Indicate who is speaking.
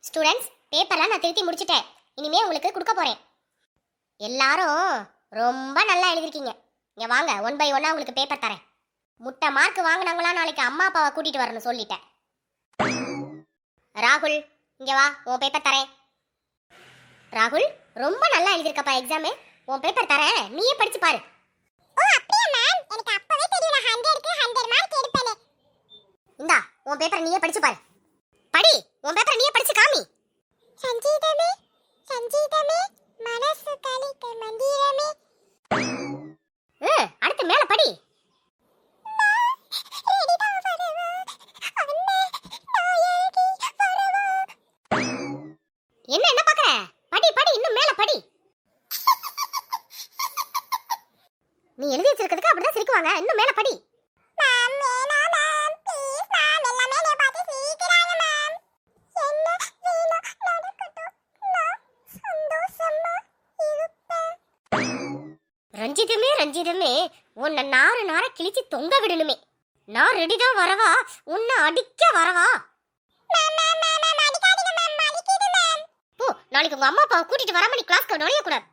Speaker 1: Students, பேப்பர்லாம் நான் திருத்தி முடிச்சிட்டேன். இனிமே உங்களுக்கு கொடுக்க போறேன். எல்லாரும் ரொம்ப நல்லா எழுதிருக்கீங்க. இங்க வாங்க, ஒன் பை ஒன்னா உங்களுக்கு பேப்பர் தரேன். முட்டை மார்க் வாங்கினவங்களா நாளைக்கு அம்மா அப்பாவை கூட்டிட்டு வரணும் சொல்லிட்டேன். ராகுல், இங்க வா, உன் பேப்பர் தரேன். ராகுல், ரொம்ப நல்லா எழுதிருக்கப்பா எக்ஸாம். உன் பேப்பர் தரேன், நீயே படிச்சு பாரு.
Speaker 2: ஓ அப்படியே மேம், எனக்கு அப்பவே தெரியும் நான் 100க்கு 100 மார்க் எடுப்பேனே.
Speaker 1: இந்தா, உன் பேப்பர் நீயே படிச்சு பாரு. படி, உன் பேப்பர் நீயே படிச்சு காமி.
Speaker 2: சஞ்சீதமே சஞ்சீதமே மனசு கலிக்க மந்திரமே.
Speaker 1: அடுத்து மேல படி. என்ன என்ன பாக்குற? படி படி, இன்னும் மேல படி. நீ எழுதி வச்சிருக்கிறதுக்கு அப்படிதான் சிரிக்குவாங்க. இன்னும் மேல படி.
Speaker 2: மேம் வேணா மேம், ப்ளீஸ் மேம், எல்லாமே என்னை பார்த்து சிரிக்கிறாங்க மேம். என்ன வேணும் நடக்கட்டும், நான் சந்தோஷமா இருப்பேன்.
Speaker 1: ரஞ்சிதமே, உன்னை நாறு நார கிழிச்சு தொங்க விடணுமே. நான் ரெடி தான் வரவா, உன்னை அடிக்க வரவா?
Speaker 2: மேம் மேம் மேம் அடிக்காதீங்க மேம், வலிக்குது மேம்.
Speaker 1: போ, நாளைக்கு உங்க அம்மா அப்பாவை கூட்டிட்டு வராம நீ கிளாஸ்க்கு நுழைய கூடாது.